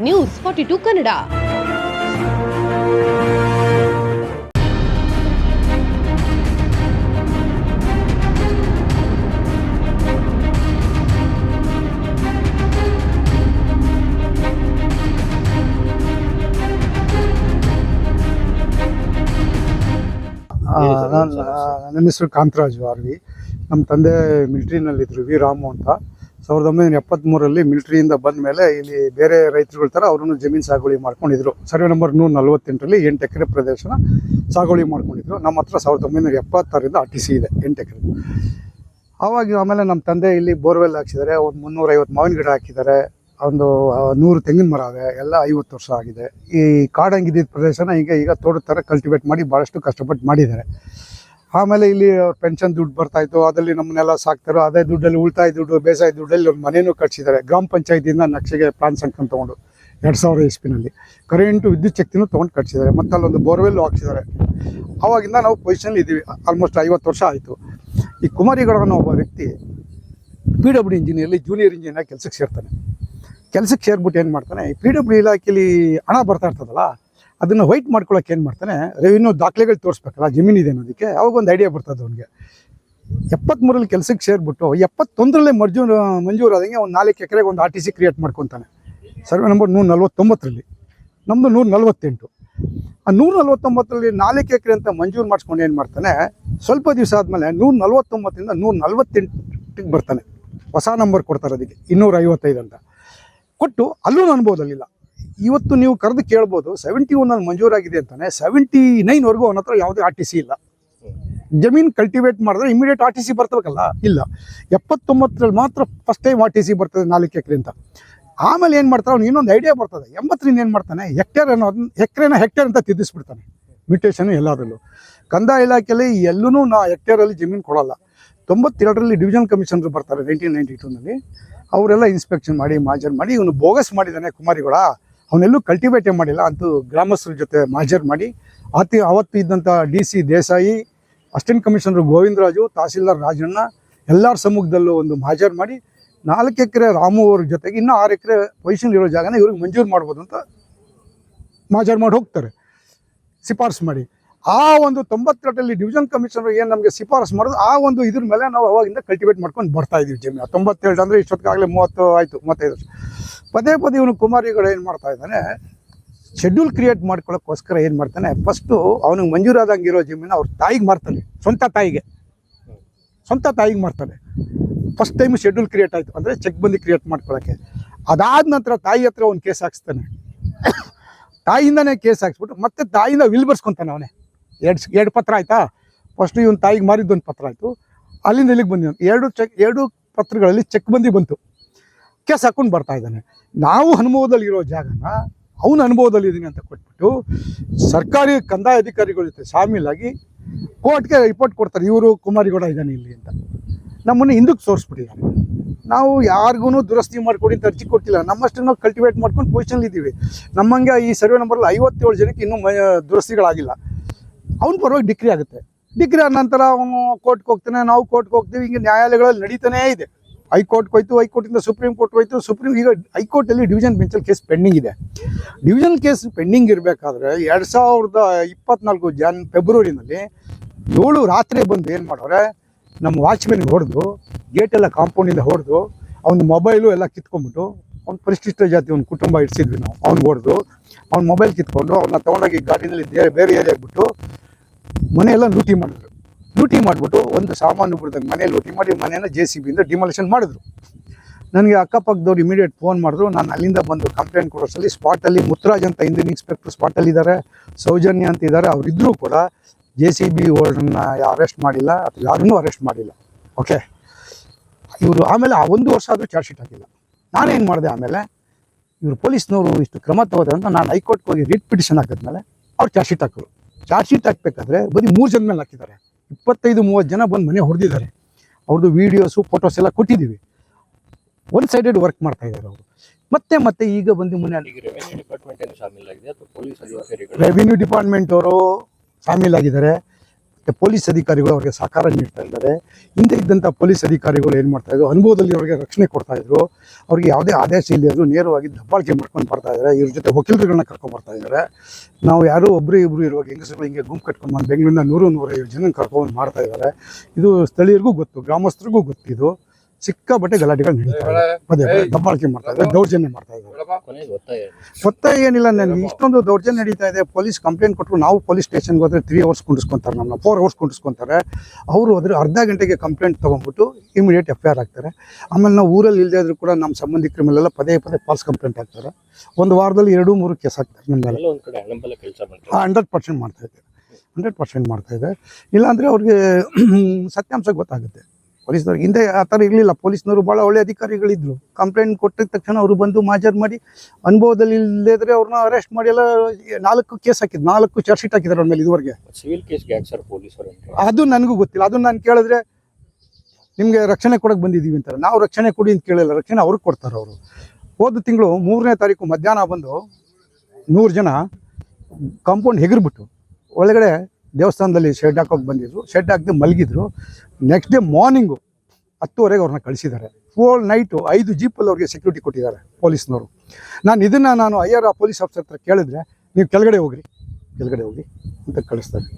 News 42 Kannada. ನನ್ನ ಹೆಸರು Kantharaju R V. ನಮ್ಮ ತಂದೆ ಮಿಲಿಟ್ರಿನಲ್ಲಿದ್ದರು, ವಿ ರಾಮು ಅಂತ. 1973ರಲ್ಲಿ ಮಿಲಿಟ್ರಿಯಿಂದ ಬಂದ ಮೇಲೆ ಇಲ್ಲಿ ಬೇರೆ ರೈತರುಗಳ ಥರ ಅವರು ಜಮೀನು ಸಾಗುವಳಿ ಮಾಡ್ಕೊಂಡಿದ್ರು. ಸರ್ವೆ ನಂಬರ್ 148ರಲ್ಲಿ 8 ಎಕರೆ ಪ್ರದೇಶನ ಸಾಗುವಳಿ ಮಾಡ್ಕೊಂಡಿದ್ರು. ನಮ್ಮ ಹತ್ರ 1976ರಿಂದ RTC ಇದೆ 8 ಎಕರೆ. ಆಮೇಲೆ ನಮ್ಮ ತಂದೆ ಇಲ್ಲಿ ಬೋರ್ವೆಲ್ ಹಾಕ್ಸಿದ್ದಾರೆ, ಒಂದು 350 ಮಾವಿನ ಗಿಡ ಹಾಕಿದ್ದಾರೆ, ಒಂದು 100 ತೆಂಗಿನ ಮರ ಅವೆ, ಎಲ್ಲ 50 ವರ್ಷ ಆಗಿದೆ. ಈ ಕಾಡಂಗಿದ್ದ ಪ್ರದೇಶನ ಈಗ ತೋಟದ ಥರ ಕಲ್ಟಿವೇಟ್ ಮಾಡಿ ಭಾಳಷ್ಟು ಕಷ್ಟಪಟ್ಟು ಮಾಡಿದ್ದಾರೆ. ಆಮೇಲೆ ಇಲ್ಲಿ ಪೆನ್ಷನ್ ದುಡ್ಡು ಬರ್ತಾಯಿತ್ತು, ಅದರಲ್ಲಿ ನಮ್ಮನ್ನೆಲ್ಲ ಸಾಕ್ತಾರೋ, ಅದೇ ದುಡ್ಡಲ್ಲಿ ಉಳಿತಾಯ ದುಡ್ಡು, ಬೇಸಾಯ ದುಡ್ಡಲ್ಲಿ ಒಂದು ಮನೇನೂ ಕಟ್ಸಿದ್ದಾರೆ. ಗ್ರಾಮ ಪಂಚಾಯತಿಯಿಂದ ನಕ್ಷೆಗೆ ಪ್ಲಾನ್ ಸಂಖ್ಯೆ ತೊಗೊಂಡು 2000 ಇಸ್ಪಿನಲ್ಲಿ ಕರೆಂಟು ವಿದ್ಯುತ್ ಶಕ್ತಿನೂ ತೊಗೊಂಡು ಕಟ್ಸಿದ್ದಾರೆ. ಮತ್ತು ಅಲ್ಲೊಂದು ಬೋರ್ವೆಲ್ಲು ಹಾಕ್ಸಿದ್ದಾರೆ. ಆವಾಗಿಂದ ನಾವು ಪೊಸಿಷನಲ್ಲಿ ಇದ್ದೀವಿ. ಆಲ್ಮೋಸ್ಟ್ 50 ವರ್ಷ ಆಯಿತು. ಈ ಕುಮಾರಿಗೌಡ ಅನ್ನೋ ಒಬ್ಬ ವ್ಯಕ್ತಿ PWD ಇಂಜಿನಿಯರ್ಲಿ ಜೂನಿಯರ್ ಇಂಜಿನಿಯರ್ ಕೆಲಸಕ್ಕೆ ಸೇರ್ತಾನೆ. ಕೆಲಸಕ್ಕೆ ಸೇರಿಬಿಟ್ಟು ಏನು ಮಾಡ್ತಾನೆ, ಈ PWD ಇಲಾಖೆಯಲ್ಲಿ ಹಣ ಬರ್ತಾ ಇರ್ತದಲ್ಲ, ಅದನ್ನು ವೈಟ್ ಮಾಡ್ಕೊಳ್ಳೋಕೆ ಏನು ಮಾಡ್ತಾನೆ, ರೆವಿನ್ಯೂ ದಾಖಲೆಗಳು ತೋರಿಸ್ಬೇಕಲ್ಲ, ಜಮೀನಿದೆ ಅನ್ನೋದಕ್ಕೆ. ಅವಾಗ ಒಂದು ಐಡಿಯಾ ಬರ್ತದೆ ಅವನಿಗೆ. 73ರಲ್ಲಿ ಕೆಲಸಕ್ಕೆ ಸೇರಿಬಿಟ್ಟು 71ರಲ್ಲೇ ಮಂಜೂರು ಆದಂಗೆ ಒಂದು 4 ಎಕರೆಗೆ ಒಂದು RTC ಕ್ರಿಯೇಟ್ ಮಾಡ್ಕೊತಾನೆ. ಸರ್ವೆ ನಂಬರ್ 149ರಲ್ಲಿ, ನಮ್ಮದು 148. ಆ 149ರಲ್ಲಿ 4 ಎಕರೆ ಅಂತ ಮಂಜೂರು ಮಾಡಿಸ್ಕೊಂಡು ಏನು ಮಾಡ್ತಾನೆ, ಸ್ವಲ್ಪ ದಿವಸ ಆದಮೇಲೆ 149ರಿಂದ 148ಗೆ ಬರ್ತಾನೆ. ಹೊಸ ನಂಬರ್ ಕೊಡ್ತಾರೆ ಅದಕ್ಕೆ, 255 ಅಂತ ಕೊಟ್ಟು ಅಲ್ಲೂ ಅನುಭವದಲ್ಲಿಲ್ಲ. ಇವತ್ತು ನೀವು ಕರೆದು ಕೇಳ್ಬೋದು, 71ನಲ್ಲಿ ಮಂಜೂರಾಗಿದೆ ಅಂತಾನೆ. 79ವರೆಗೂ ಅವನ ಹತ್ರ ಯಾವುದೇ RTC ಇಲ್ಲ. ಜಮೀನು ಕಲ್ಟಿವೇಟ್ ಮಾಡಿದ್ರೆ ಇಮಿಡಿಯೇಟ್ RTC ಬರ್ತಬೇಕಲ್ಲ, ಇಲ್ಲ. 79ರಲ್ಲಿ ಮಾತ್ರ ಫಸ್ಟ್ ಟೈಮ್ RTC ಬರ್ತದೆ 4 ಎಕರೆ ಅಂತ. ಆಮೇಲೆ ಏನು ಮಾಡ್ತಾರೆ, ಅವ್ನು ಇನ್ನೊಂದು ಐಡಿಯಾ ಬರ್ತದೆ. 80ರಿಂದ ಏನು ಮಾಡ್ತಾನೆ, ಹೆಕ್ಟೇರ್ ಹೆಕ್ಟೇರ್ ಅಂತ ತಿದ್ದಿಸ್ಬಿಡ್ತಾನೆ. ಮ್ಯೂಟೇಷನು ಎಲ್ಲದರಲ್ಲೂ. ಕಂದಾಯ ಇಲಾಖೆಯಲ್ಲಿ ಎಲ್ಲೂ ಹೆಕ್ಟೇರಲ್ಲಿ ಜಮೀನು ಕೊಡೋಲ್ಲ. 92ರಲ್ಲಿ ಡಿವಿಷನ್ ಕಮಿಷನರ್ ಬರ್ತಾರೆ 1992ನಲ್ಲಿ. ಅವರೆಲ್ಲ ಇನ್ಸ್ಪೆಕ್ಷನ್ ಮಾಡಿ ಮಾಜರ್ ಮಾಡಿ ಇವನು ಬೋಗಸ್ ಮಾಡಿದ್ದಾನೆ ಕುಮಾರಿಗೌಡ, ಅವನೆಲ್ಲೂ ಕಲ್ಟಿವೇಟೇ ಮಾಡಿಲ್ಲ ಅಂತೂ ಗ್ರಾಮಸ್ಥರ ಜೊತೆ ಮಾಜರ್ ಮಾಡಿ ಅವತ್ತು ಇದ್ದಂಥ DC Desai, assistant commissioner Govindaraju, tahsildar Rajanna ಎಲ್ಲರ ಸಮ್ಮುಖದಲ್ಲೂ ಒಂದು ಮಾಜರ್ ಮಾಡಿ 4 ಎಕರೆ ರಾಮು ಅವ್ರ ಜೊತೆಗೆ ಇನ್ನೂ 6 ಎಕರೆ ಪೊಸಿಷನ್ ಇರೋ ಜಾಗನ ಇವ್ರಿಗೆ ಮಂಜೂರು ಮಾಡ್ಬೋದು ಅಂತ ಮಾಜರ್ ಮಾಡಿ ಹೋಗ್ತಾರೆ, ಶಿಫಾರಸು ಮಾಡಿ. ಆ ಒಂದು 92ರಲ್ಲಿ ಡಿವಿಷನ್ ಕಮಿಷನರ್ ಏನು ನಮಗೆ ಶಿಫಾರಸು ಮಾಡೋದು, ಆ ಒಂದು ಇದ್ರ ಮೇಲೆ ನಾವು ಅವಾಗಿಂದ ಕಲ್ಟಿವೇಟ್ ಮಾಡ್ಕೊಂಡು ಬರ್ತಾ ಇದ್ದೀವಿ ಜಮೀನು. 97 ಅಂದರೆ ಇಷ್ಟೊತ್ತಿಗಾಗಲೇ 30 ಆಯಿತು, 35 ವರ್ಷ. ಪದೇ ಇವನು ಕುಮಾರಿಗೌಡ ಏನು ಮಾಡ್ತಾ ಇದ್ದಾನೆ, ಶೆಡ್ಯೂಲ್ ಕ್ರಿಯೇಟ್ ಮಾಡ್ಕೊಳ್ಳೋಕ್ಕೋಸ್ಕರ ಏನು ಮಾಡ್ತಾನೆ, ಫಸ್ಟು ಅವನಿಗೆ ಮಂಜೂರಾದಂಗೆ ಇರೋ ಜಮೀನು ಅವ್ರ ತಾಯಿಗೆ ಮಾರ್ತಾನೆ, ಸ್ವಂತ ತಾಯಿಗೆ ಮಾರ್ತಾನೆ. ಫಸ್ಟ್ ಟೈಮ್ ಶೆಡ್ಯೂಲ್ ಕ್ರಿಯೇಟ್ ಆಯಿತು ಅಂದರೆ ಚೆಕ್ ಬಂದು ಕ್ರಿಯೇಟ್ ಮಾಡ್ಕೊಳ್ಳೋಕ್ಕೆ. ಅದಾದ ನಂತರ ತಾಯಿ ಹತ್ರ ಒಂದು ಕೇಸ್ ಹಾಕ್ಸ್ತಾನೆ. ತಾಯಿಯಿಂದನೇ ಕೇಸ್ ಹಾಕ್ಸ್ಬಿಟ್ಟು ಮತ್ತೆ ತಾಯಿಯಿಂದ ವಿಲ್ ಬರ್ಸ್ಕೊತಾನೆ. ಅವನೇ ಎರಡು ಪತ್ರ ಆಯಿತಾ, ಫಸ್ಟು ಇವನು ತಾಯಿಗೆ ಮಾರಿದ್ದೊಂದು ಪತ್ರ ಆಯಿತು, ಅಲ್ಲಿಂದ ಇಲ್ಲಿಗೆ ಬಂದಿದ್ದು ಎರಡು ಪತ್ರಗಳಲ್ಲಿ ಚೆಕ್ ಬಂತು. ಕೇಸ್ ಹಾಕ್ಕೊಂಡು ಬರ್ತಾ ಇದ್ದಾನೆ. ನಾವು ಅನುಭವದಲ್ಲಿರೋ ಜಾಗನ ಅವನು ಅನುಭವದಲ್ಲಿದ್ದೀನಿ ಅಂತ ಕೊಟ್ಬಿಟ್ಟು ಸರ್ಕಾರಿ ಕಂದಾಯ ಅಧಿಕಾರಿಗಳ ಜೊತೆ ಶಾಮೀಲಾಗಿ ಕೋರ್ಟ್ಗೆ ರಿಪೋರ್ಟ್ ಕೊಡ್ತಾರೆ, ಇವರು ಕುಮಾರಿಗೌಡ ಇದ್ದಾನೆ ಇಲ್ಲಿ ಅಂತ. ನಮ್ಮನ್ನು ಹಿಂದಕ್ಕೆ ಸೋರಿಸ್ಬಿಟ್ಟಿದ್ದಾನೆ. ನಾವು ಯಾರಿಗೂ ದುರಸ್ತಿ ಮಾಡಿಕೊಡಿ ಅಂತ ಅರ್ಜಿ ಕೊಟ್ಟಿಲ್ಲ. ನಮ್ಮಷ್ಟು ನಾವು ಕಲ್ಟಿವೇಟ್ ಮಾಡ್ಕೊಂಡು ಪೊಸಿಷನ್ಲಿ ಇದ್ದೀವಿ. ನಮ್ಮಂಗೆ ಈ ಸರ್ವೆ ನಂಬರಲ್ಲಿ 57 ಜನಕ್ಕೆ ಇನ್ನೂ ದುರಸ್ತಿಗಳಾಗಿಲ್ಲ. ಅವ್ನ ಪರವಾಗಿ ಡಿಗ್ರಿ ಆಗುತ್ತೆ. ಡಿಗ್ರಿ ಆದ ನಂತರ ಅವನು ಕೋರ್ಟ್ಗೆ ಹೋಗ್ತಾನೆ, ನಾವು ಕೋರ್ಟ್ಗೆ ಹೋಗ್ತೀವಿ. ಹಿಂಗೆ ನ್ಯಾಯಾಲಯಗಳಲ್ಲಿ ನಡೀತಾನೇ ಇದೆ. ಹೈಕೋರ್ಟ್ಗೆ ಹೋಯ್ತು, ಹೈಕೋರ್ಟಿಂದ ಸುಪ್ರೀಂ ಕೋರ್ಟ್ ಹೋಯ್ತು. ಈಗ ಹೈಕೋರ್ಟಲ್ಲಿ ಡಿವಿಷನ್ ಬೆಂಚಲ್ಲಿ ಕೇಸ್ ಪೆಂಡಿಂಗ್ ಇದೆ. ಡಿವಿಷನ್ ಕೇಸ್ ಪೆಂಡಿಂಗ್ ಇರಬೇಕಾದ್ರೆ 2024 ಫೆಬ್ರವರಿನಲ್ಲಿ 7 ರಾತ್ರಿ ಬಂದು ಏನು ಮಾಡೋರೆ, ನಮ್ಮ ವಾಚ್ಮೆನ್ಗೆ ಹೊಡೆದು, ಗೇಟೆಲ್ಲ ಕಾಂಪೌಂಡಿಂದ ಹೊಡೆದು, ಅವ್ನ ಮೊಬೈಲು ಎಲ್ಲ ಕಿತ್ಕೊಂಡ್ಬಿಟ್ಟು, ಅವ್ನು ಪರಿಶಿಷ್ಟ ಜಾತಿ ಒಂದು ಕುಟುಂಬ ಇಡ್ಸಿದ್ವಿ ನಾವು, ಅವ್ನು ಹೊಡೆದು ಅವ್ನ ಮೊಬೈಲ್ ಕಿತ್ಕೊಂಡು ಅವನ್ನ ತೊಗೊಂಡೋಗಿ ಗಾಡಿನಲ್ಲಿ ಬೇರೆ ಏರಿಯಾಗೆ ಬಿಟ್ಟು ಮನೆಯೆಲ್ಲ ಲೂಟಿ ಮಾಡಿಬಿಟ್ಟು ಒಂದು ಸಾಮಾನು ಬಿಡ್ದಂಗೆ ಮನೆ ಲೂಟಿ ಮಾಡಿ ಮನೆಯನ್ನು JCBಯಿಂದ ಡಿಮಾಲಿಷನ್ ಮಾಡಿದ್ರು. ನನಗೆ ಅಕ್ಕಪಕ್ಕದವ್ರು ಇಮಿಡಿಯೇಟ್ ಫೋನ್ ಮಾಡಿದ್ರು. ನಾನು ಅಲ್ಲಿಂದ ಬಂದು ಕಂಪ್ಲೇಂಟ್ ಕೊಡೋಷ್ಟರಲ್ಲಿ ಸ್ಪಾಟಲ್ಲಿ ಮುತ್ತರಾಜ್ ಅಂತ ಇಂಜಿನ್ ಇನ್ಸ್ಪೆಕ್ಟರ್ ಸ್ಪಾಟಲ್ಲಿದ್ದಾರೆ, ಸೌಜನ್ಯ ಅಂತ ಇದ್ದಾರೆ. ಅವರಿದ್ದರೂ ಕೂಡ JCB ಓಲ್ಡನ್ನ ಅರೆಸ್ಟ್ ಮಾಡಿಲ್ಲ, ಅಥವಾ ಯಾರನ್ನೂ ಅರೆಸ್ಟ್ ಮಾಡಿಲ್ಲ. ಓಕೆ, ಇವರು ಆಮೇಲೆ 1 ವರ್ಷ ಆದರೂ ಚಾರ್ಜ್ ಶೀಟ್ ಹಾಕಿಲ್ಲ. ನಾನೇನು ಮಾಡಿದೆ, ಆಮೇಲೆ ಇವರು ಪೊಲೀಸ್ನವರು ಇಷ್ಟು ಕ್ರಮ ತಗೋತಾರೆ ಅಂತ ನಾನು ಹೈಕೋರ್ಟ್ಗೆ ಹೋಗಿ ರಿಟ್ ಪಿಟಿಷನ್ ಹಾಕಿದ್ಮೇಲೆ ಅವ್ರು ಚಾರ್ಜ್ ಶೀಟ್ ಹಾಕಿದ್ರು. ಚಾರ್ಜ್ ಶೀಟ್ ಹಾಕಬೇಕಾದ್ರೆ ಬರೀ 3 ಜನ ಮೇಲೆ ಹಾಕಿದ್ದಾರೆ. 25-30 ಜನ ಬಂದು ಮನೆ ಹೊಡೆದಿದ್ದಾರೆ. ಅವ್ರದ್ದು ವೀಡಿಯೋಸು ಫೋಟೋಸ್ ಎಲ್ಲ ಕೊಟ್ಟಿದ್ದೀವಿ. ಒನ್ ಸೈಡೆಡ್ ವರ್ಕ್ ಮಾಡ್ತಾ ಇದ್ದಾರೆ ಅವರು. ಮತ್ತೆ ಈಗ ಬಂದು ರೆವಿನ್ಯೂ ಡಿಪಾರ್ಟ್ಮೆಂಟ್ ಅವರು ಶಾಮೀಲಾಗಿದ್ದಾರೆ. ಮತ್ತು ಪೊಲೀಸ್ ಅಧಿಕಾರಿಗಳು ಅವ್ರಿಗೆ ಸಹಕಾರ ನೀಡ್ತಾ ಇದ್ದಾರೆ. ಹಿಂದೆ ಇದ್ದಂಥ ಪೊಲೀಸ್ ಅಧಿಕಾರಿಗಳು ಏನು ಮಾಡ್ತಾಯಿದ್ರು, ಅನುಭವದಲ್ಲಿ ಅವ್ರಿಗೆ ರಕ್ಷಣೆ ಕೊಡ್ತಾಯಿದ್ರು. ಅವ್ರಿಗೆ ಯಾವುದೇ ಆದೇಶ ಇಲ್ಲದ್ರು ನೇರವಾಗಿ ದಬ್ಬಾಳಿಕೆ ಮಾಡ್ಕೊಂಡು ಬರ್ತಾ ಇದ್ದಾರೆ. ಇವ್ರ ಜೊತೆ ವಕೀಲರುಗಳನ್ನ ಕರ್ಕೊಂಡು ಬರ್ತಾ ಇದ್ದಾರೆ. ನಾವು ಯಾರು ಒಬ್ಬರು ಇಬ್ಬರು ಇರುವಾಗ ಹೆಂಗಸರು ಹಿಂಗೆ ಗುಂಪು ಕಟ್ಕೊಂಡು ಬಂದು ಬೆಂಗಳೂರಿನ 100-150 ಜನ ಕರ್ಕೊಂಡು ಮಾಡ್ತಾ ಇದ್ದಾರೆ. ಇದು ಸ್ಥಳೀಯರಿಗೂ ಗೊತ್ತು, ಗ್ರಾಮಸ್ಥರಿಗೂ ಗೊತ್ತಿದು. ಸಿಕ್ಕಾಬಟ್ಟೆ ಗಲಾಟೆಗಳು ನಡೀತಾ ಇದೆ, ಪದೇ ಪದೇ ದಬ್ಬಾಳಿಕೆ ಮಾಡ್ತಾ ಇದ್ದಾರೆ, ದೌರ್ಜನ್ಯ ಮಾಡ್ತಾ ಇದ್ದಾರೆ. ಒತ್ತಾಯ ಏನಿಲ್ಲ, ನನಗೆ ಇಷ್ಟೊಂದು ದೌರ್ಜನ್ಯ ನಡೀತಾ ಇದೆ. ಪೊಲೀಸ್ ಕಂಪ್ಲೇಂಟ್ ಕೊಟ್ಟರು, ನಾವು ಪೊಲೀಸ್ ಸ್ಟೇಷನ್ಗೆ ಹೋದರೆ 3 ಅವರ್ಸ್ ಕುಂಡಿಸ್ಕೊಂತಾರೆ, ನಮ್ಮನ್ನ 4 ಅವರ್ಸ್ ಕುಂಡಿಸ್ಕೊಂತಾರೆ. ಅವರು ಹೋದರೆ ಅರ್ಧ ಗಂಟೆಗೆ ಕಂಪ್ಲೇಂಟ್ ತೊಗೊಂಡ್ಬಿಟ್ಟು ಇಮಿಡಿಯೇಟ್ FIR ಆಗ್ತಾರೆ. ಆಮೇಲೆ ನಾವು ಊರಲ್ಲಿ ಇಲ್ಲದೇ ಇದ್ರೂ ಕೂಡ ನಮ್ಮ ಸಂಬಂಧಿಕರ ಮೇಲೆಲ್ಲ ಪದೇ ಪದೇ ಫಾಲ್ಸ್ ಕಂಪ್ಲೇಂಟ್ ಆಗ್ತಾರೆ. ಒಂದು ವಾರದಲ್ಲಿ 2-3 ಕೇಸ್ ಆಗ್ತಾರೆ ನನ್ನ ಮೇಲೆ. 100% ಮಾಡ್ತಾ ಇದ್ದಾರೆ, 100% ಮಾಡ್ತಾ ಇದೆ. ಇಲ್ಲಾಂದರೆ ಅವ್ರಿಗೆ ಸತ್ಯಾಂಶ ಗೊತ್ತಾಗುತ್ತೆ. ಪೊಲೀಸ್ನವ್ರಿಗೆ ಹಿಂದೆ ಆ ಥರ ಇರಲಿಲ್ಲ. ಪೊಲೀಸ್ನವರು ಭಾಳ ಒಳ್ಳೆ ಅಧಿಕಾರಿಗಳಿದ್ದರು. ಕಂಪ್ಲೇಂಟ್ ಕೊಟ್ಟಿದ ತಕ್ಷಣ ಅವರು ಬಂದು ಮಾಜರ್ ಮಾಡಿ, ಅನುಭವದಲ್ಲಿ ಇಲ್ಲದಿದ್ರೆ ಅವ್ರನ್ನ ಅರೆಸ್ಟ್ ಮಾಡಿ ಎಲ್ಲ 4 ಕೇಸ್ ಹಾಕಿದ್ದು, 4 ಚಾರ್ಜ್ ಶೀಟ್ ಹಾಕಿದ್ದಾರೆ ಅವ್ರ ಮೇಲೆ ಇದುವರೆಗೆ. ಸಿವಿಲ್ ಕೇಸ್ಗೆ ಯಾಕೆ ಸರ್ ಪೊಲೀಸರು? ಅದು ನನಗೂ ಗೊತ್ತಿಲ್ಲ. ಅದನ್ನು ನಾನು ಕೇಳಿದ್ರೆ ನಿಮಗೆ ರಕ್ಷಣೆ ಕೊಡೋಕೆ ಬಂದಿದ್ದೀವಿ ಅಂತಾರೆ. ನಾವು ರಕ್ಷಣೆ ಕೊಡಿ ಅಂತ ಕೇಳಿಲ್ಲ, ರಕ್ಷಣೆ ಅವ್ರಿಗೆ ಕೊಡ್ತಾರೆ ಅವರು. ಹೋದ ತಿಂಗಳು 3ನೇ ತಾರೀಕು ಮಧ್ಯಾಹ್ನ ಬಂದು 100 ಜನ ಕಾಂಪೌಂಡ್ ಹೆಗರ್ಬಿಟ್ಟು ಒಳಗಡೆ ದೇವಸ್ಥಾನದಲ್ಲಿ ಶೆಡ್ ಹಾಕೋಕೆ ಬಂದಿದ್ರು. ಶೆಡ್ ಹಾಕದೆ ಮಲಗಿದ್ರು. ನೆಕ್ಸ್ಟ್ ಡೇ ಮಾರ್ನಿಂಗು 10:30ಗೆ ಅವ್ರನ್ನ ಕಳಿಸಿದ್ದಾರೆ. ಫುಲ್ ನೈಟು 5 ಜೀಪಲ್ಲಿ ಅವ್ರಿಗೆ ಸೆಕ್ಯೂರಿಟಿ ಕೊಟ್ಟಿದ್ದಾರೆ ಪೊಲೀಸ್ನವರು. ನಾನು ಐಆರ್ ಪೊಲೀಸ್ ಆಫೀಸರ್ ಹತ್ರ ಕೇಳಿದ್ರೆ, ನೀವು ಕೆಳಗಡೆ ಹೋಗಿ ಅಂತ ಕಳಿಸ್ತಾರೆ.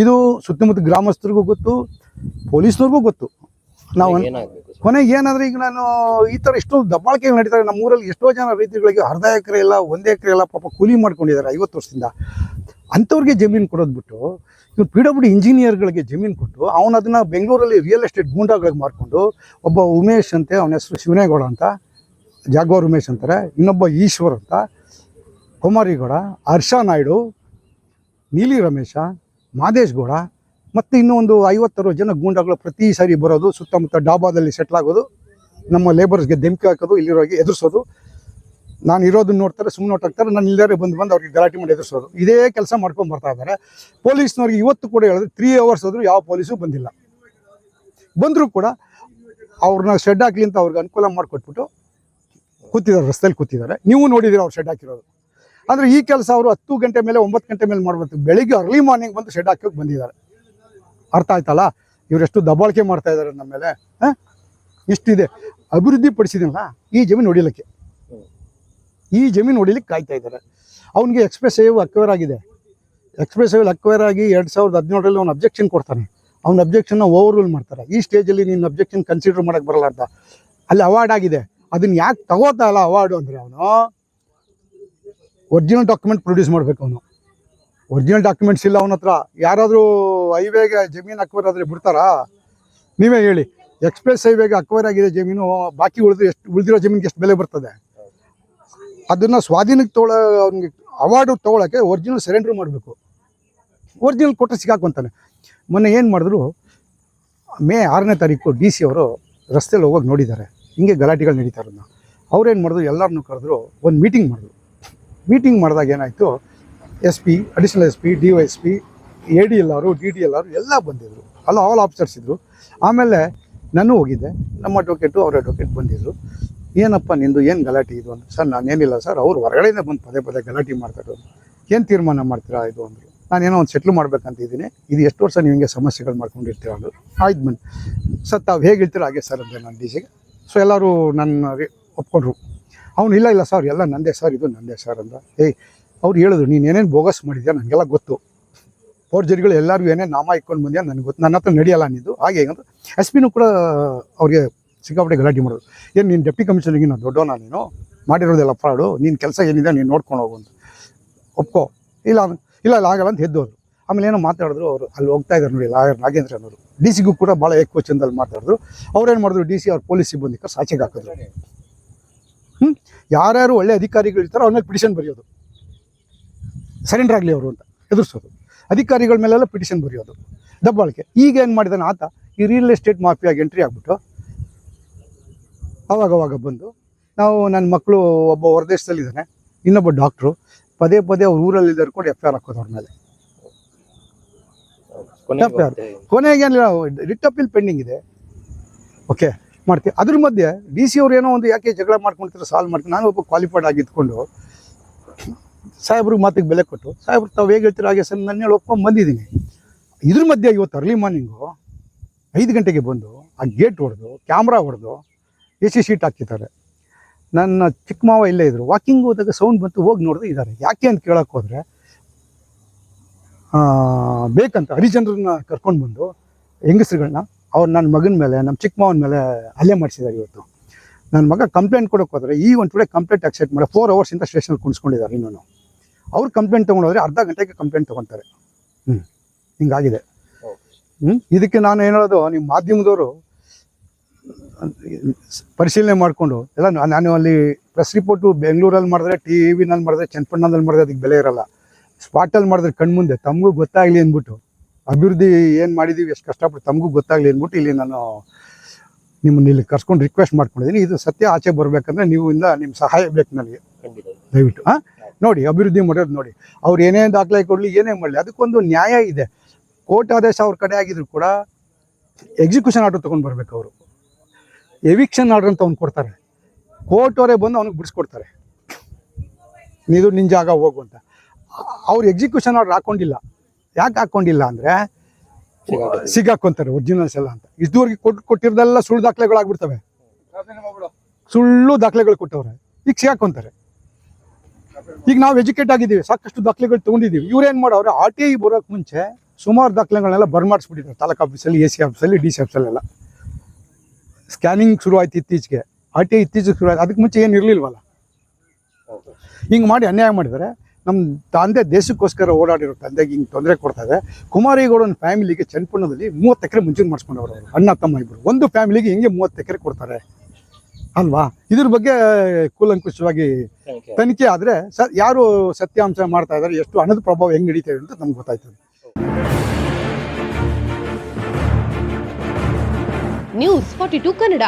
ಇದು ಸುತ್ತಮುತ್ತ ಗ್ರಾಮಸ್ಥರಿಗೂ ಗೊತ್ತು, ಪೊಲೀಸ್ನವ್ರಿಗೂ ಗೊತ್ತು. ನಾವು ಕೊನೆಗೆ ಏನಾದರೆ, ಈಗ ನಾನು ಈ ಥರ ಎಷ್ಟೊಂದು ದಬ್ಬಾಳಿಕೆ ನಡೀತಾರೆ ನಮ್ಮೂರಲ್ಲಿ. ಎಷ್ಟೋ ಜನ ರೈತರುಗಳಿಗೆ ಅರ್ಧ ಎಕರೆ ಇಲ್ಲ, 1 ಎಕರೆ ಇಲ್ಲ, ಪಾಪ ಕೂಲಿ ಮಾಡ್ಕೊಂಡಿದ್ದಾರೆ 50 ವರ್ಷದಿಂದ. ಅಂಥವ್ರಿಗೆ ಜಮೀನು ಕೊಡೋದು ಬಿಟ್ಟು ಇವ್ರು PWD ಇಂಜಿನಿಯರ್ಗಳಿಗೆ ಜಮೀನು ಕೊಟ್ಟು ಅವನು ಅದನ್ನು ಬೆಂಗಳೂರಲ್ಲಿ ರಿಯಲ್ ಎಸ್ಟೇಟ್ ಗೂಂಡಾಗಳಿಗೆ ಮಾರ್ಕೊಂಡು, ಒಬ್ಬ ಉಮೇಶ್ ಅಂತೆ, ಅವನ ಹೆಸರು ಶಿವನೇಗೌಡ ಅಂತ, ಜಾಗ್ವಾರ್ ಉಮೇಶ್ ಅಂತಾರೆ, ಇನ್ನೊಬ್ಬ ಈಶ್ವರ್ ಅಂತ, ಕುಮಾರಿಗೌಡ, ಹರ್ಷ ನಾಯ್ಡು, ನೀಲಿ ರಮೇಶ, ಮಾದೇಶ್ ಗೌಡ, ಮತ್ತು ಇನ್ನೂ ಒಂದು 50-60 ಜನ ಗೂಂಡಾಗಳು ಪ್ರತಿ ಸಾರಿ ಬರೋದು, ಸುತ್ತಮುತ್ತ ಡಾಬಾದಲ್ಲಿ ಸೆಟ್ಲ್ ಆಗೋದು, ನಮ್ಮ ಲೇಬರ್ಸ್ಗೆ ಧಮಕಿ ಹಾಕೋದು, ಇಲ್ಲಿರೋರಿಗೆ ಎದುರಿಸೋದು. ನಾನು ಇರೋದನ್ನ ನೋಡ್ತಾರೆ, ಸುಮ್ಮನೆ ನೋಟಾಗ್ತಾರೆ. ನಾನು ಇಲ್ಲದೇ ಬಂದು ಅವ್ರಿಗೆ ಗಲಾಟೆ ಮಾಡಿ ಎದುರಿಸೋದು, ಇದೇ ಕೆಲಸ ಮಾಡ್ಕೊಂಡು ಬರ್ತಾ ಇದ್ದಾರೆ. ಪೊಲೀಸ್ನವ್ರಿಗೆ ಇವತ್ತು ಕೂಡ ಹೇಳಿದ್ರೆ 3 ಅವರ್ಸ್ ಆದರೂ ಯಾವ ಪೊಲೀಸು ಬಂದಿಲ್ಲ. ಬಂದರೂ ಕೂಡ ಅವ್ರನ್ನ ಶೆಡ್ ಹಾಕಲಿ ಅಂತ ಅವ್ರಿಗೆ ಅನುಕೂಲ ಮಾಡಿಕೊಟ್ಬಿಟ್ಟು ಕೂತಿದ್ದಾರೆ, ರಸ್ತೆಯಲ್ಲಿ ಕೂತಿದ್ದಾರೆ. ನೀವು ನೋಡಿದ್ದೀರ ಅವ್ರು ಶೆಡ್ ಹಾಕಿರೋದು. ಅಂದರೆ ಈ ಕೆಲಸ ಅವರು 10 ಗಂಟೆ ಮೇಲೆ 9 ಗಂಟೆ ಮೇಲೆ ಮಾಡಬೇಕು. ಬೆಳಿಗ್ಗೆ ಅರ್ಲಿ ಮಾರ್ನಿಂಗ್ ಬಂದು ಶೆಡ್ ಹಾಕೋಕೆ ಬಂದಿದ್ದಾರೆ. ಅರ್ಥ ಆಯ್ತಲ್ಲ, ಇವರೆಷ್ಟು ದಬ್ಬಾಳಿಕೆ ಮಾಡ್ತಾ ಇದ್ದಾರೆ ನಮ್ಮ ಮೇಲೆ. ಇಷ್ಟಿದೆ, ಅಭಿವೃದ್ಧಿ ಪಡಿಸಿದಿಲ್ಲ ಈ ಜಮೀನು ಹೊಡಿಲಿಕ್ಕೆ, ಈ ಜಮೀನು ಹೊಡಿಲಿಕ್ಕೆ ಕಾಯ್ತಾ ಇದ್ದಾರೆ. ಅವನಿಗೆ ಎಕ್ಸ್ಪ್ರೆಸ್ ಹೈವೇ ಅಕ್ವೈರ್ ಆಗಿದೆ. ಎಕ್ಸ್ಪ್ರೆಸ್ ಹೈವೇ ಅಕ್ವೈರ್ ಆಗಿ 2017ರಲ್ಲಿ ಅವ್ನು ಅಬ್ಜೆಕ್ಷನ್ ಕೊಡ್ತಾನೆ. ಅವ್ನ ಅಬ್ಜೆಕ್ಷನ್ನ ಓವರ್ ರೂಲ್ ಮಾಡ್ತಾರೆ. ಈ ಸ್ಟೇಜಲ್ಲಿ ನೀನು ಅಬ್ಜೆಕ್ಷನ್ ಕನ್ಸಿಡರ್ ಮಾಡೋಕ್ಕೆ ಬರಲ್ಲ ಅಂತ. ಅಲ್ಲಿ ಅವಾರ್ಡ್ ಆಗಿದೆ. ಅದನ್ನು ಯಾಕೆ ತಗೋತಾ ಇಲ್ಲ ಅವಾರ್ಡು ಅಂದರೆ, ಅವನು ಒರಿಜಿನಲ್ ಡಾಕ್ಯುಮೆಂಟ್ ಪ್ರೊಡ್ಯೂಸ್ ಮಾಡಬೇಕು. ಅವನು ಒರಿಜಿನಲ್ ಡಾಕ್ಯುಮೆಂಟ್ಸ್ ಇಲ್ಲ ಅವನ ಹತ್ರ. ಯಾರಾದರೂ ಹೈವೇಗೆ ಜಮೀನು ಅಕ್ವೈರ್ ಆದರೆ ಬಿಡ್ತಾರಾ? ನೀವೇ ಹೇಳಿ. ಎಕ್ಸ್ಪ್ರೆಸ್ ಹೈವೇಗೆ ಅಕ್ವೈರ್ ಆಗಿದೆ ಜಮೀನು, ಬಾಕಿ ಉಳಿದಿರೋ ಜಮೀನಿಗೆ ಎಷ್ಟು ಬೆಲೆ ಬರ್ತದೆ? ಅದನ್ನು ಸ್ವಾಧೀನಕ್ಕೆ ಅವ್ನಿಗೆ ಅವಾರ್ಡು ತೊಗೊಳಕ್ಕೆ ಒರಿಜಿನಲ್ ಸರೆಂಡ್ರ್ ಮಾಡಬೇಕು. ಒರಿಜಿನಲ್ ಕೊಟ್ಟರೆ ಸಿಕ್ಕಾಕೊಂತಾನೆ. ಮೊನ್ನೆ ಏನು ಮಾಡಿದ್ರು, ಮೇ 6ನೇ ತಾರೀಕು DC ಅವರು ರಸ್ತೆಯಲ್ಲಿ ಹೋಗೋಗಿ ನೋಡಿದ್ದಾರೆ, ಹಿಂಗೆ ಗಲಾಟೆಗಳು ನಡೀತಾರನ್ನ. ಅವ್ರೇನು ಮಾಡಿದ್ರು, ಎಲ್ಲರನ್ನೂ ಕರೆದ್ರು, ಒಂದು ಮೀಟಿಂಗ್ ಮಾಡಿದ್ರು. ಮೀಟಿಂಗ್ ಮಾಡಿದಾಗ ಏನಾಯಿತು, SP, additional SP, DYSP, ADLR, DDLR ಎಲ್ಲ ಬಂದಿದ್ದರು. ಆಲ್ ಆಫೀಸರ್ಸ್ ಇದ್ದರು. ಆಮೇಲೆ ನಾನು ಹೋಗಿದ್ದೆ, ನಮ್ಮ ಅಡ್ವೊಕೇಟು ಅವ್ರ ಅಡ್ವೊಕೇಟ್ ಬಂದಿದ್ದರು. ಏನಪ್ಪ ನಿಂದು ಏನು ಗಲಾಟೆ ಇದು ಅಂತ. ಸರ್ ನಾನೇನಿಲ್ಲ ಸರ್, ಅವ್ರು ಹೊರಗಡೆಯಿಂದ ಬಂದು ಪದೇ ಪದೇ ಗಲಾಟೆ ಮಾಡ್ತಾರೆ. ಏನು ತೀರ್ಮಾನ ಮಾಡ್ತೀರಾ ಇದು ಅಂದರು. ನಾನೇನೋ ಒಂದು ಸೆಟ್ಲ್ ಮಾಡ್ಬೇಕಂತ ಇದ್ದೀನಿ. ಇದು ಎಷ್ಟು ವರ್ಷ ನೀವು ಹಿಂಗೆ ಸಮಸ್ಯೆಗಳು ಮಾಡ್ಕೊಂಡಿರ್ತೀರ ಅಂದರು. ಆಯ್ತು ಬನ್ನಿ ಸರ್, ತಾವು ಹೇಗೆ ಹೇಳ್ತೀರ ಹಾಗೆ ಸರ್ ಅಂದೆ ನಾನು DCಗೆ. ಸೊ ಎಲ್ಲರೂ ನನ್ನ ಒಪ್ಕೊಂಡ್ರು. ಅವನು ಇಲ್ಲ ಸರ್, ಎಲ್ಲ ನಂದೇ ಸರ್, ಇದು ನಂದೇ ಸರ್ ಅಂದ. ಅವ್ರು ಹೇಳಿದ್ರು, ನೀನು ಏನೇನು ಬೋಗಸ್ ಮಾಡಿದ್ಯಾ ನನಗೆಲ್ಲ ಗೊತ್ತು. ಫೋರ್ಜರಿಗಳು ಎಲ್ಲರಿಗೂ ಏನೇನು ನಾಮ ಇಟ್ಕೊಂಡು ಬಂದ್ಯಾ ನನಗೆ ಗೊತ್ತು, ನನ್ನ ಹತ್ರ ನಡೆಯಲ್ಲ ನಿಂದು ಹಾಗೆ ಹೇಗಂತ. SP ಕೂಡ ಅವ್ರಿಗೆ ಸಿಕ್ಕಾಪಟ್ಟೆ ಗಲಾಟೆ ಮಾಡೋದು. ಏನು ನೀನು ಡೆಪ್ಟಿ ಕಮಿಷನರ್ಗೆ ನಾನು ದೊಡ್ಡವನ, ನೀನು ಮಾಡಿರೋದೆಲ್ಲ ಫ್ರಾಡು, ನೀನು ಕೆಲಸ ಏನಿದೆ ನೀನು ನೋಡ್ಕೊಂಡು ಹೋಗು ಅಂತ. ಒಪ್ಕೋ. ಇಲ್ಲ ಆಗಲ್ಲ ಅಂತ ಎದ್ದೋದ್ರು. ಆಮೇಲೆ ಏನೋ ಮಾತಾಡಿದ್ರು ಅವರು. ಅಲ್ಲಿ ಹೋಗ್ತಾ ಇದ್ದಾರೆ ನೋಡಿ ಲಾಯರ್ ನಾಗೇಂದ್ರ ಅನ್ನೋರು. DCಗೂ ಕೂಡ ಭಾಳ ಏಕವಚನದಲ್ಲಿ ಮಾತಾಡಿದ್ರು. ಅವ್ರೇನು ಮಾಡಿದ್ರು, DC ಅವ್ರ ಪೊಲೀಸ್ ಸಿಬ್ಬಂದಿ ಸಾಚಿಗೆ ಹಾಕಿದ್ರು. ಯಾರ್ಯಾರು ಒಳ್ಳೆ ಅಧಿಕಾರಿಗಳು ಇರ್ತಾರೋ ಅವ್ರ ಮೇಲೆ ಪಿಟಿಷನ್ ಬರೆಯೋದು, ಸರೆಂಡರ್ ಆಗಲಿ ಅವರು ಅಂತ ಎದುರಿಸೋದು. ಅಧಿಕಾರಿಗಳ ಮೇಲೆಲ್ಲ ಪಿಟಿಷನ್ ಬರೆಯೋದು, ದಬ್ಬಾಳಿಕೆ. ಈಗ ಏನು ಮಾಡಿದಾನೆ ಆತ, ಈ ರಿಯಲ್ ಎಸ್ಟೇಟ್ ಮಾಫಿಯಾಗಿ ಎಂಟ್ರಿ ಆಗಿಬಿಟ್ಟು ಅವಾಗ ಬಂದು, ನನ್ನ ಮಕ್ಕಳು ಒಬ್ಬ ಹೊರದೇಶದಲ್ಲಿದ್ದಾನೆ, ಇನ್ನೊಬ್ಬ ಡಾಕ್ಟ್ರು, ಪದೇ ಅವ್ರ ಊರಲ್ಲಿ ಇದ್ಕೊಂಡು FIR ಹಾಕೋದು ಅವ್ರ ಮೇಲೆ. ಕೊನೆಗೇನಿಲ್ಲ, ರಿಟ್ ಅಪೀಲ್ ಪೆಂಡಿಂಗ್ ಇದೆ. ಓಕೆ, ಮಾಡ್ತೀವಿ. ಅದ್ರ ಮಧ್ಯೆ DC ಅವ್ರು ಏನೋ ಒಂದು ಯಾಕೆ ಜಗಳ ಮಾಡ್ಕೊಳ್ತಾರೆ, ಸಾಲ್ವ್ ಮಾಡ್ತೀನಿ. ನಾನು ಒಬ್ಬ ಕ್ವಾಲಿಫೈಡ್ ಆಗಿದ್ಕೊಂಡು ಸಾಹೇಬ್ರಿಗೆ ಮಾತಿಗೆ ಬೆಲೆ ಕೊಟ್ಟು, ಸಾಹೇಬ್ರು ತಾವು ಹೇಗೆ ಹೇಳ್ತೀರ ಹಾಗೆ ಸರ್ ನನ್ನ ಹೇಳಿ ಒಪ್ಕೊಂಡು ಬಂದಿದ್ದೀನಿ. ಇದ್ರ ಮಧ್ಯೆ ಇವತ್ತು ಅರ್ಲಿ ಮಾರ್ನಿಂಗು 5 ಗಂಟೆಗೆ ಬಂದು ಆ ಗೇಟ್ ಹೊಡೆದು ಕ್ಯಾಮ್ರಾ ಹೊಡೆದು AC ಶೀಟ್ ಹಾಕಿದ್ದಾರೆ. ನನ್ನ ಚಿಕ್ಕ ಮಾವ ಇಲ್ಲೇ ಇದ್ರು, ವಾಕಿಂಗ್ ಹೋದಾಗ ಸೌಂಡ್ ಬಂತು, ಹೋಗಿ ನೋಡಿದ್ರೆ ಇದ್ದಾರೆ. ಯಾಕೆ ಅಂತ ಕೇಳಕ್ಕೆ ಹೋದರೆ ಬೇಕಂತ ಹರಿಜನರನ್ನ ಕರ್ಕೊಂಡು ಬಂದು ಹೆಂಗಸ್ರುಗಳನ್ನ ಅವ್ರು ನನ್ನ ಮಗನ ಮೇಲೆ, ನಮ್ಮ ಚಿಕ್ಕ ಮಾವನ ಮೇಲೆ ಹಲ್ಲೆ ಮಾಡಿಸಿದ್ದಾರೆ. ಇವತ್ತು ನನ್ನ ಮಗ ಕಂಪ್ಲೇಂಟ್ ಕೊಡೋಕೆ ಹೋದರೆ ಈ ಒಂದು ಟುಡೇ ಕಂಪ್ಲೇಂಟ್ ಅಕ್ಸೆಪ್ಟ್ ಮಾಡಿ 4 ಅವರ್ಸಿಂದ ಸ್ಟೇಷನಲ್ಲಿ ಕುಣಿಸ್ಕೊಂಡಿದ್ದಾರೆ. ಇನ್ನೂ ಅವ್ರು ಕಂಪ್ಲೇಂಟ್ ತೊಗೊಂಡೋದ್ರೆ ಅರ್ಧ ಗಂಟೆಗೆ ಕಂಪ್ಲೇಂಟ್ ತೊಗೊತಾರೆ. ಹಿಂಗಾಗಿದೆ. ಇದಕ್ಕೆ ನಾನು ಏನು ಹೇಳೋದು, ನಿಮ್ಮ ಮಾಧ್ಯಮದವರು ಪರಿಶೀಲನೆ ಮಾಡಿಕೊಂಡು ಎಲ್ಲ, ನಾನು ಅಲ್ಲಿ ಪ್ರೆಸ್ ರಿಪೋರ್ಟು ಬೆಂಗಳೂರಲ್ಲಿ ಮಾಡಿದ್ರೆ, TV ನಲ್ಲಿ ಮಾಡಿದ್ರೆ, ಚನ್ನಪಟ್ಟಣದಲ್ಲಿ ಮಾಡಿದ್ರೆ ಅದಕ್ಕೆ ಬೆಲೆ ಇರಲ್ಲ. ಸ್ಪಾಟಲ್ಲಿ ಮಾಡಿದ್ರೆ ಕಣ್ಮುಂದೆ ತಮಗೂ ಗೊತ್ತಾಗಲಿ ಅಂದ್ಬಿಟ್ಟು, ಅಭಿವೃದ್ಧಿ ಏನು ಮಾಡಿದ್ದೀವಿ, ಎಷ್ಟು ಕಷ್ಟಪಟ್ಟು ತಮಗೂ ಗೊತ್ತಾಗಲಿ ಅಂದ್ಬಿಟ್ಟು ಇಲ್ಲಿ ನಾನು ನಿಮ್ಮನ್ನ ಇಲ್ಲಿ ಕರ್ಸ್ಕೊಂಡು ರಿಕ್ವೆಸ್ಟ್ ಮಾಡ್ಕೊಂಡಿದ್ದೀನಿ. ಇದು ಸತ್ಯ ಆಚೆ ಬರಬೇಕಂದ್ರೆ ನೀವು ನಿಮ್ಮ ಸಹಾಯ ಬೇಕು ನನಗೆ, ದಯವಿಟ್ಟು. ನೋಡಿ, ಅಭಿವೃದ್ಧಿ ಮಾಡೋದು ನೋಡಿ, ಅವ್ರು ಏನೇ ದಾಖಲೆ ಕೊಡಲಿ, ಏನೇ ಮಾಡಲಿ, ಅದಕ್ಕೊಂದು ನ್ಯಾಯ ಇದೆ. ಕೋರ್ಟ್ ಆದೇಶ ಅವ್ರ ಕಡೆ ಆಗಿದ್ರು ಕೂಡ ಎಕ್ಸಿಕ್ಯೂಷನ್ ಆರ್ಡರ್ ತೊಗೊಂಡು ಬರ್ಬೇಕು. ಅವರು ಎವಿಕ್ಷನ್ ಆರ್ಡರ್ ಅಂತ ಅವ್ನು ಕೊಡ್ತಾರೆ, ಕೋರ್ಟ್ ಅವರೇ ಬಂದು ಅವ್ನಿಗೆ ಬಿಡಿಸ್ಕೊಡ್ತಾರೆ, ನೀನು ನಿನ್ನ ಜಾಗ ಹೋಗು ಅಂತ. ಅವ್ರು ಎಕ್ಸಿಕ್ಯೂಷನ್ ಆರ್ಡರ್ ಹಾಕ್ಕೊಂಡಿಲ್ಲ. ಯಾಕೆ ಹಾಕ್ಕೊಂಡಿಲ್ಲ ಅಂದರೆ ಸಿಗಾಕೊಂತಾರೆ ಒರಿಜಿನಲ್ಸ್ ಎಲ್ಲ ಅಂತ. ಇದುವರೆಗೆ ಕೊಟ್ಟಿರೋದೆಲ್ಲ ಸುಳ್ಳು ದಾಖಲೆಗಳಾಗ್ಬಿಡ್ತವೆ, ಸುಳ್ಳು ದಾಖಲೆಗಳು ಕೊಟ್ಟವ್ರೆ, ಈಗ ಸಿಗಾಕೊಂತಾರೆ. ಈಗ ನಾವು ಎಜುಕೇಟ್ ಆಗಿದ್ದೀವಿ, ಸಾಕಷ್ಟು ದಾಖಲೆಗಳು ತೊಗೊಂಡಿದ್ದೀವಿ. ಇವ್ರೇನು ಮಾಡೋರು, RTI ಬರೋಕ್ಕೆ ಮುಂಚೆ ಸುಮಾರು ದಾಖಲೆಗಳನ್ನೆಲ್ಲ ಬರ್ಮಾಡಿಸ್ಬಿಟ್ಟಿದ್ದಾರೆ. ತಾಲೂಕು ಆಫೀಸಲ್ಲಿ, AC ಆಫೀಸಲ್ಲಿ, DC ಆಫೀಸಲ್ಲೆಲ್ಲ ಸ್ಕ್ಯಾನಿಂಗ್ ಶುರು ಆಯ್ತು ಇತ್ತೀಚೆಗೆ. RTI ಇತ್ತೀಚೆಗೆ ಶುರು ಆಯ್ತು, ಅದಕ್ಕೆ ಮುಂಚೆ ಏನು ಇರಲಿಲ್ವಲ್ಲ. ಹಿಂಗೆ ಮಾಡಿ ಅನ್ಯಾಯ ಮಾಡಿದರೆ. ನಮ್ಮ ತಂದೆ ದೇಶಕ್ಕೋಸ್ಕರ ಓಡಾಡಿರೋ ತಂದೆಗೆ ಹಿಂಗೆ ತೊಂದರೆ ಕೊಡ್ತಾರೆ. ಕುಮಾರೇಗೌಡನ ಫ್ಯಾಮಿಲಿಗೆ ಚನ್ನಪಟ್ಟಣದಲ್ಲಿ 30 ಎಕರೆ ಮುಂಚೂರು ಮಾಡಿಸ್ಕೊಂಡವ್ರು ಅವರು, ಅಣ್ಣ ತಮ್ಮ ಇಬ್ಬರು. ಒಂದು ಫ್ಯಾಮಿಲಿಗೆ ಹಿಂಗೆ 30 ಎಕರೆ ಕೊಡ್ತಾರೆ ಅಲ್ವಾ? ಇದ್ರ ಬಗ್ಗೆ ಕೂಲಂಕುಷವಾಗಿ ತನಿಖೆ ಆದರೆ ಯಾರು ಸತ್ಯಾಂಶ ಮಾಡ್ತಾ ಇದ್ದಾರೆ, ಎಷ್ಟು ಹಣದ ಪ್ರಭಾವ ಹೆಂಗೆ ನಡೀತಾ ಇದೆ ಅಂತ ನಮ್ಗೆ ಗೊತ್ತಾಯ್ತದೆ. ನ್ಯೂಸ್ 42 ಕನ್ನಡ.